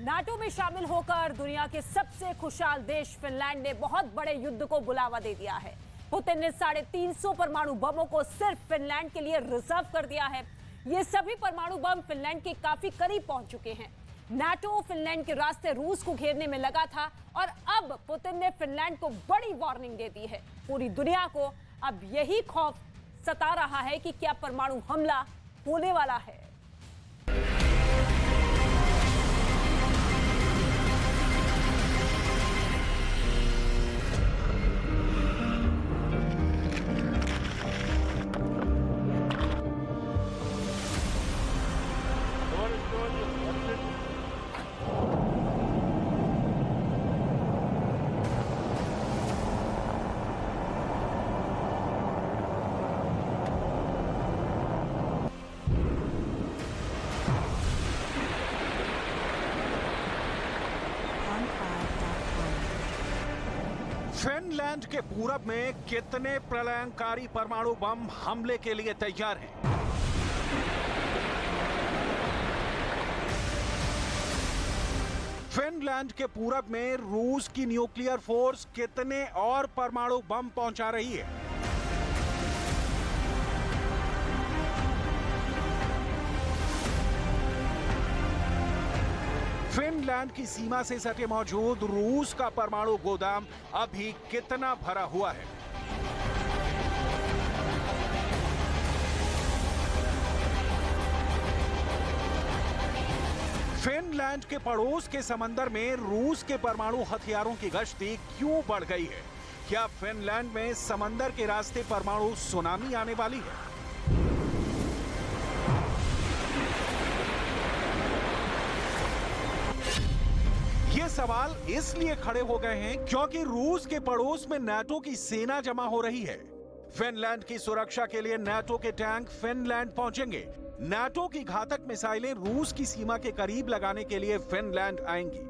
NATO में शामिल होकर दुनिया के सबसे खुशहाल देश फिनलैंड ने बहुत बड़े युद्ध को बुलावा दे दिया है। पुतिन ने 350 परमाणु बमों को सिर्फ फिनलैंड के लिए रिजर्व कर दिया है। ये सभी परमाणु बम फिनलैंड के काफी करीब पहुंच चुके हैं। नाटो फिनलैंड के रास्ते रूस को घेरने में लगा था और अब पुतिन ने फिनलैंड को बड़ी वार्निंग दे दी है। पूरी दुनिया को अब यही खौफ सता रहा है कि क्या परमाणु हमला होने वाला है। फिनलैंड के पूरब में कितने प्रलयंकारी परमाणु बम हमले के लिए तैयार हैं? फिनलैंड के पूरब में रूस की न्यूक्लियर फोर्स कितने और परमाणु बम पहुंचा रही है? फिनलैंड की सीमा से सटे मौजूद रूस का परमाणु गोदाम अभी कितना भरा हुआ है? फिनलैंड के पड़ोस के समंदर में रूस के परमाणु हथियारों की गश्ती क्यों बढ़ गई है? क्या फिनलैंड में समंदर के रास्ते परमाणु सुनामी आने वाली है? ये सवाल इसलिए खड़े हो गए हैं क्योंकि रूस के पड़ोस में नाटो की सेना जमा हो रही है। फिनलैंड की सुरक्षा के लिए नाटो के टैंक फिनलैंड पहुंचेंगे। नाटो की घातक मिसाइलें रूस की सीमा के करीब लगाने के लिए फिनलैंड आएंगी।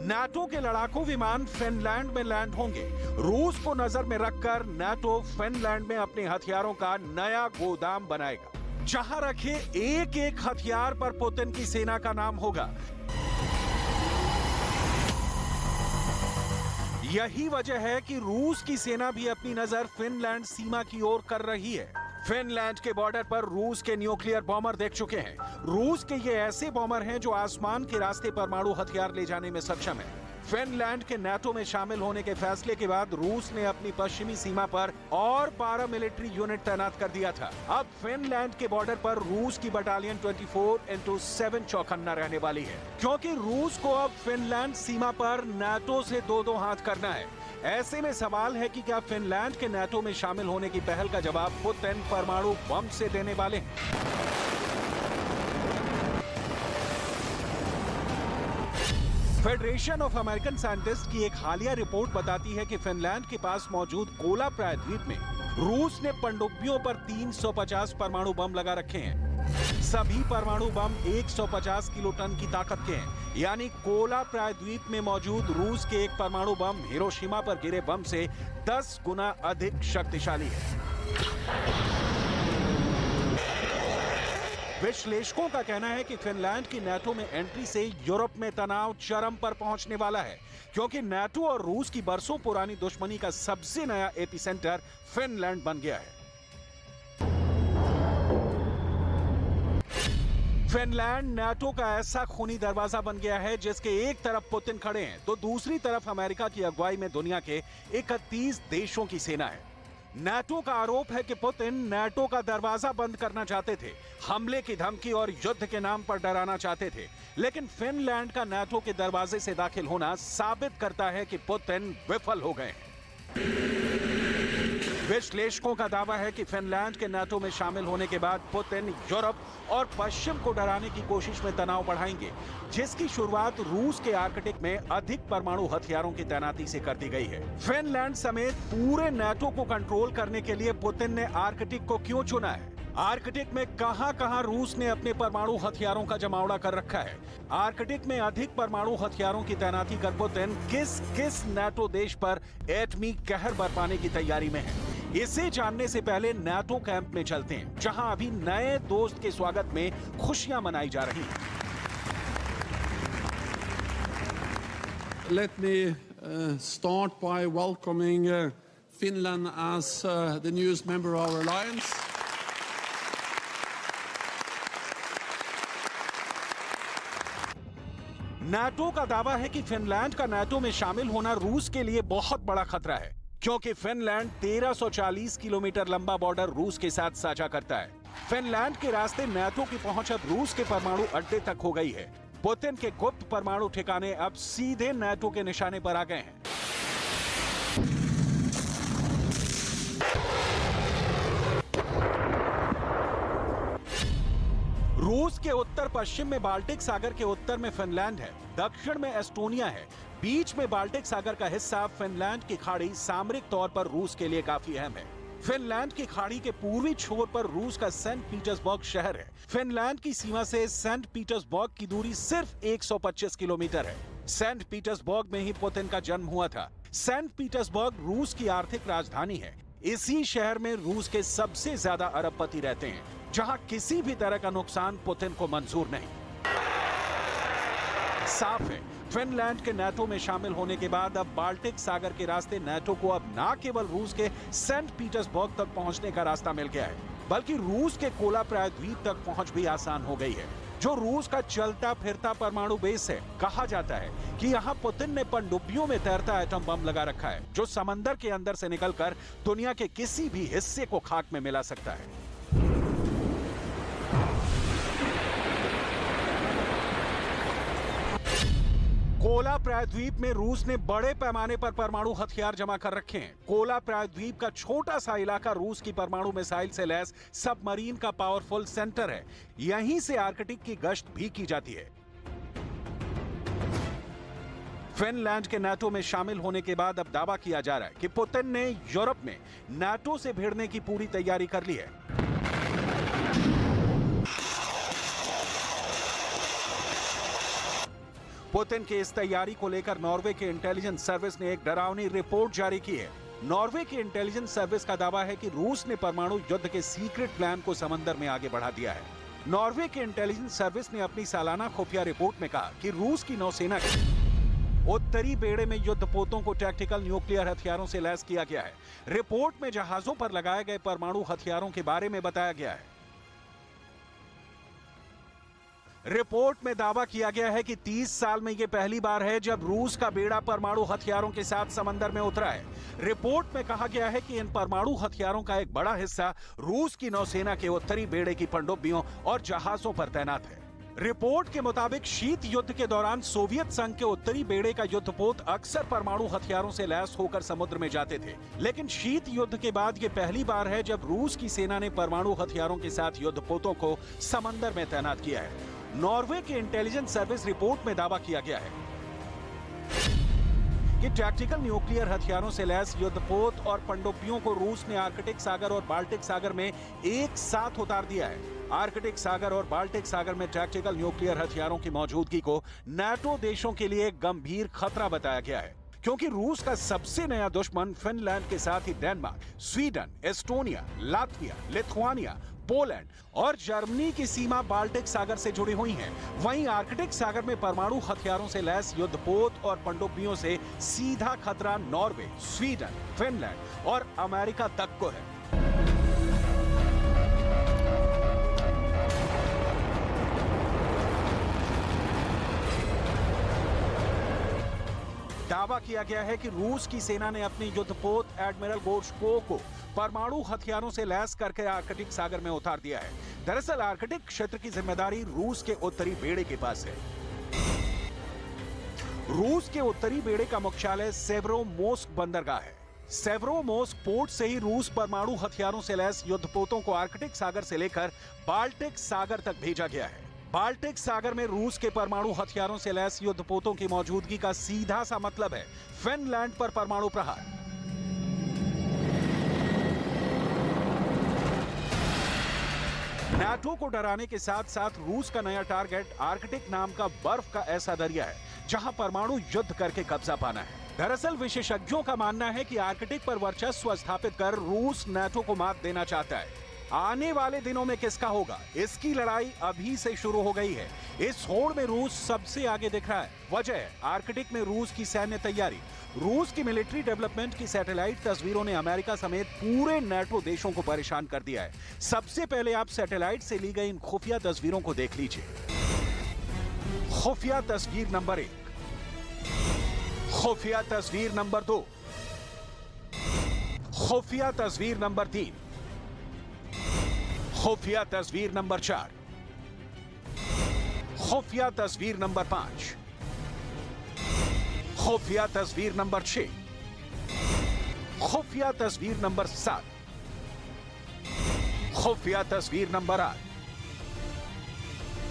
नाटो के लड़ाकू विमान फिनलैंड में लैंड होंगे। रूस को नजर में रखकर नाटो फिनलैंड में अपने हथियारों का नया गोदाम बनाएगा। जहां रखे एक एक हथियार पर पुतिन की सेना का नाम होगा। यही वजह है कि रूस की सेना भी अपनी नजर फिनलैंड सीमा की ओर कर रही है। फिनलैंड के बॉर्डर पर रूस के न्यूक्लियर बॉम्बर देख चुके हैं। रूस के ये ऐसे बॉम्बर हैं जो आसमान के रास्ते परमाणु हथियार ले जाने में सक्षम है। फिनलैंड के नाटो में शामिल होने के फैसले के बाद रूस ने अपनी पश्चिमी सीमा पर और पैरामिलिट्री यूनिट तैनात कर दिया था। अब फिनलैंड के बॉर्डर पर रूस की बटालियन 24x7 चौकन्ना रहने वाली है, क्योंकि रूस को अब फिनलैंड सीमा पर नाटो से दो हाथ करना है। ऐसे में सवाल है कि क्या फिनलैंड के नाटो में शामिल होने की पहल का जवाब पुतिन परमाणु बम से देने वाले हैं? फेडरेशन ऑफ अमेरिकन साइंटिस्ट की एक हालिया रिपोर्ट बताती है कि फिनलैंड के पास मौजूद कोला प्रायद्वीप में रूस ने पनडुब्बियों पर 350 परमाणु बम लगा रखे हैं। सभी परमाणु बम 150 किलोटन की ताकत के हैं, यानी कोला प्रायद्वीप में मौजूद रूस के एक परमाणु बम हिरोशिमा पर गिरे बम से 10 गुना अधिक शक्तिशाली है। विश्लेषकों का कहना है कि फिनलैंड की नाटो में एंट्री से यूरोप में तनाव चरम पर पहुंचने वाला है, क्योंकि नाटो और रूस की बरसों पुरानी दुश्मनी का सबसे नया एपिसेंटर फिनलैंड बन गया है। फिनलैंड नाटो का ऐसा खूनी दरवाजा बन गया है जिसके एक तरफ पुतिन खड़े हैं तो दूसरी तरफ अमेरिका की अगुवाई में दुनिया के 31 देशों की सेना है। नाटो का आरोप है कि पुतिन नाटो का दरवाजा बंद करना चाहते थे, हमले की धमकी और युद्ध के नाम पर डराना चाहते थे, लेकिन फिनलैंड का नाटो के दरवाजे से दाखिल होना साबित करता है कि पुतिन विफल हो गए। विश्लेषकों का दावा है कि फिनलैंड के नाटो में शामिल होने के बाद पुतिन यूरोप और पश्चिम को डराने की कोशिश में तनाव बढ़ाएंगे, जिसकी शुरुआत रूस के आर्कटिक में अधिक परमाणु हथियारों की तैनाती से कर दी गई है। फिनलैंड समेत पूरे नाटो को कंट्रोल करने के लिए पुतिन ने आर्कटिक को क्यों चुना है? आर्कटिक में कहां-कहां रूस ने अपने परमाणु हथियारों का जमावड़ा कर रखा है? आर्कटिक में अधिक परमाणु हथियारों की तैनाती कर पुतिन किस नाटो देश पर एटमी कहर बरपाने की तैयारी में है? इसे जानने से पहले नाटो कैंप में चलते हैं, जहां अभी नए दोस्त के स्वागत में खुशियां मनाई जा रही हैं। let me start by welcoming Finland as the newest member of our alliance. NATO का दावा है कि फिनलैंड का नाटो में शामिल होना रूस के लिए बहुत बड़ा खतरा है, क्योंकि फिनलैंड 1340 किलोमीटर लंबा बॉर्डर रूस के साथ साझा करता है। फिनलैंड के रास्ते नाटो की पहुंच अब रूस के परमाणु अड्डे तक हो गई है। पुतिन के गुप्त परमाणु ठिकाने अब सीधे नाटो के निशाने पर आ गए हैं। रूस के उत्तर पश्चिम में बाल्टिक सागर के उत्तर में फिनलैंड है, दक्षिण में एस्टोनिया है, बीच में बाल्टिक सागर का हिस्सा फिनलैंड की खाड़ी सामरिक तौर पर रूस के लिए काफी अहम है। फिनलैंड की खाड़ी के पूर्वी छोर पर रूस का सेंट पीटर्सबर्ग शहर है। फिनलैंड की सीमा से सेंट पीटर्सबर्ग की दूरी सिर्फ 125 किलोमीटर है। सेंट पीटर्सबर्ग में ही पुतिन का जन्म हुआ था। सेंट पीटर्सबर्ग रूस की आर्थिक राजधानी है। इसी शहर में रूस के सबसे ज्यादा अरबपति रहते हैं, जहां किसी भी तरह का नुकसान पुतिन को मंजूर नहीं। साफ है, फिनलैंड के नाटो में शामिल होने के बाद अब बाल्टिक सागर के रास्ते नाटो को अब न केवल रूस के सेंट पीटर्सबर्ग तक पहुंचने का रास्ता मिल गया है, बल्कि रूस के कोला प्रायद्वीप तक पहुंच भी आसान हो गई है, जो रूस का चलता फिरता परमाणु बेस है। कहा जाता है कि यहाँ पुतिन ने पनडुब्बियों में तैरता एटम बम लगा रखा है, जो समंदर के अंदर से निकलकर दुनिया के किसी भी हिस्से को खाक में मिला सकता है। कोला प्रायद्वीप में रूस ने बड़े पैमाने पर परमाणु हथियार जमा कर रखे हैं। कोला प्रायद्वीप का छोटा सा इलाका रूस की परमाणु मिसाइल से लैस सबमरीन का पावरफुल सेंटर है। यहीं से आर्कटिक की गश्त भी की जाती है। फिनलैंड के नाटो में शामिल होने के बाद अब दावा किया जा रहा है कि पुतिन ने यूरोप में नाटो से भिड़ने की पूरी तैयारी कर ली है। पुतिन की इस तैयारी को लेकर नॉर्वे के इंटेलिजेंस सर्विस ने एक डरावनी रिपोर्ट जारी की है। नॉर्वे की इंटेलिजेंस सर्विस का दावा है कि रूस ने परमाणु युद्ध के सीक्रेट प्लान को समंदर में आगे बढ़ा दिया है। नॉर्वे के इंटेलिजेंस सर्विस ने अपनी सालाना खुफिया रिपोर्ट में कहा कि रूस की नौसेना के उत्तरी बेड़े में युद्धपोतों को टैक्टिकल न्यूक्लियर हथियारों से लैस किया गया है। रिपोर्ट में जहाजों पर लगाए गए परमाणु हथियारों के बारे में बताया गया है। रिपोर्ट में दावा किया गया है कि 30 साल में यह पहली बार है जब रूस का बेड़ा परमाणु हथियारों के साथ समंदर में उतरा है। रिपोर्ट में कहा गया है कि इन परमाणु हथियारों का एक बड़ा हिस्सा रूस की नौसेना के उत्तरी बेड़े की पनडुब्बियों और जहाजों पर तैनात है। रिपोर्ट के मुताबिक शीत युद्ध के दौरान सोवियत संघ के उत्तरी बेड़े का युद्धपोत अक्सर परमाणु हथियारों से लैस होकर समुद्र में जाते थे, लेकिन शीत युद्ध के बाद यह पहली बार है जब रूस की सेना ने परमाणु हथियारों के साथ युद्धपोतों को समंदर में तैनात किया है। नॉर्वे के इंटेलिजेंस सर्विस रिपोर्ट में दावा किया गया है कि टैक्टिकल न्यूक्लियर हथियारों से लैस युद्धपोत और पनडुब्बियों को रूस ने आर्कटिक सागर और बाल्टिक सागर में एक साथ उतार दिया है। आर्कटिक सागर और बाल्टिक सागर में टैक्टिकल न्यूक्लियर हथियारों की मौजूदगी को नाटो देशों के लिए एक गंभीर खतरा बताया गया है, क्योंकि रूस का सबसे नया दुश्मन फिनलैंड के साथ ही Denmark, Sweden, Estonia, Latvia, Lithuania, Poland और जर्मनी की सीमा बाल्टिक सागर से जुड़ी हुई है। वहीं आर्कटिक सागर में परमाणु हथियारों से लैस युद्धपोत और पनडुब्बियों से सीधा खतरा नॉर्वे, स्वीडन, फिनलैंड और अमेरिका तक को है। दावा किया गया है कि रूस की सेना ने अपनी युद्धपोत एडमिरल गोर्शकोव को परमाणु हथियारों से लैस करके आर्कटिक सागर में उतार दिया है। दरअसल आर्कटिक क्षेत्र की जिम्मेदारी रूस के उत्तरी बेड़े के पास है। रूस के उत्तरी बेड़े का मुख्यालय सेवरोमोर्स्क बंदरगाह है। सेवरोमोर्स्क पोर्ट से ही रूस परमाणु हथियारों से लैस युद्धपोतों को आर्कटिक सागर से लेकर बाल्टिक सागर तक भेजा गया है। बाल्टिक सागर में रूस के परमाणु हथियारों से लैस युद्धपोतों की मौजूदगी का सीधा सा मतलब है फिनलैंड पर परमाणु प्रहार। नाटो को डराने के साथ साथ रूस का नया टारगेट आर्कटिक नाम का बर्फ का ऐसा दरिया है जहां परमाणु युद्ध करके कब्जा पाना है। दरअसल विशेषज्ञों का मानना है कि आर्कटिक पर वर्चस्व स्थापित कर रूस नाटो को मात देना चाहता है। आने वाले दिनों में किसका होगा, इसकी लड़ाई अभी से शुरू हो गई है। इस होड़ में रूस सबसे आगे दिख रहा है। वजह है आर्कटिक में रूस की सैन्य तैयारी। रूस की मिलिट्री डेवलपमेंट की सैटेलाइट तस्वीरों ने अमेरिका समेत पूरे नाटो देशों को परेशान कर दिया है। सबसे पहले आप सैटेलाइट से ली गई इन खुफिया तस्वीरों को देख लीजिए। खुफिया तस्वीर नंबर 1, खुफिया तस्वीर नंबर 2, खुफिया तस्वीर नंबर 3, खुफिया तस्वीर नंबर 4, खुफिया तस्वीर नंबर 5, खुफिया तस्वीर नंबर 6, खुफिया तस्वीर नंबर 7, खुफिया तस्वीर नंबर 8।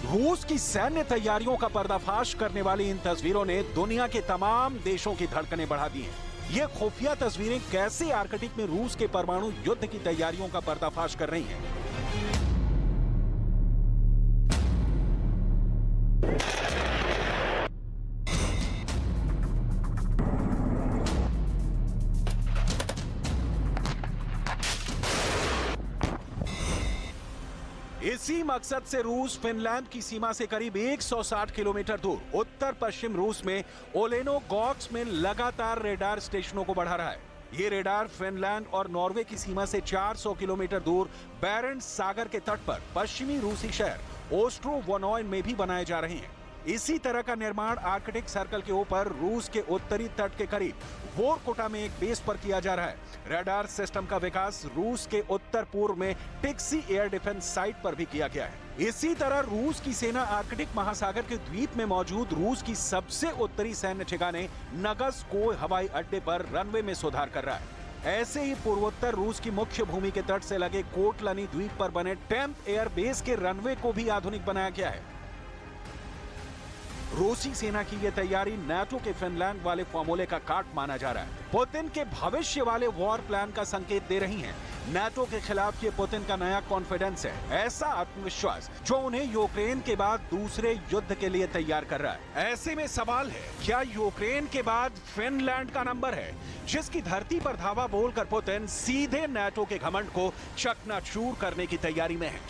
रूस की सैन्य तैयारियों का पर्दाफाश करने वाली इन तस्वीरों ने दुनिया के तमाम देशों की धड़कनें बढ़ा दी हैं। ये खुफिया तस्वीरें कैसे आर्कटिक में रूस के परमाणु युद्ध की तैयारियों का पर्दाफाश कर रही हैं। इसी मकसद से रूस फिनलैंड की सीमा से करीब 160 किलोमीटर दूर उत्तर पश्चिम रूस में ओलेनोगॉर्स्क में लगातार रेडार स्टेशनों को बढ़ा रहा है। ये रेडार फिनलैंड और नॉर्वे की सीमा से 400 किलोमीटर दूर बैरेंट्स सागर के तट पर पश्चिमी रूसी शहर ओस्ट्रोवोनोइन में भी बनाए जा रहे हैं। इसी तरह का निर्माण आर्कटिक सर्कल के ऊपर रूस के उत्तरी तट के करीब वोरकोटा में एक बेस पर किया जा रहा है। रडार सिस्टम का विकास रूस के उत्तर पूर्व में टिक्सी एयर डिफेंस साइट पर भी किया गया है। इसी तरह रूस की सेना आर्कटिक महासागर के द्वीप में मौजूद रूस की सबसे उत्तरी सैन्य ठिकाने नगस्कोय हवाई अड्डे पर रनवे में सुधार कर रहा है। ऐसे ही पूर्वोत्तर रूस की मुख्य भूमि के तट से लगे कोटलनी द्वीप पर बने टेम्प एयर बेस के रनवे को भी आधुनिक बनाया गया है। रूसी सेना की यह तैयारी नाटो के फिनलैंड वाले फॉर्मूले का काट माना जा रहा है। पुतिन के भविष्य वाले वॉर प्लान का संकेत दे रही हैं। नाटो के खिलाफ ये पुतिन का नया कॉन्फिडेंस है, ऐसा आत्मविश्वास जो उन्हें यूक्रेन के बाद दूसरे युद्ध के लिए तैयार कर रहा है। ऐसे में सवाल है, क्या यूक्रेन के बाद फिनलैंड का नंबर है, जिसकी धरती पर धावा बोलकर पुतिन सीधे नाटो के घमंड को चकनाचूर करने की तैयारी में है।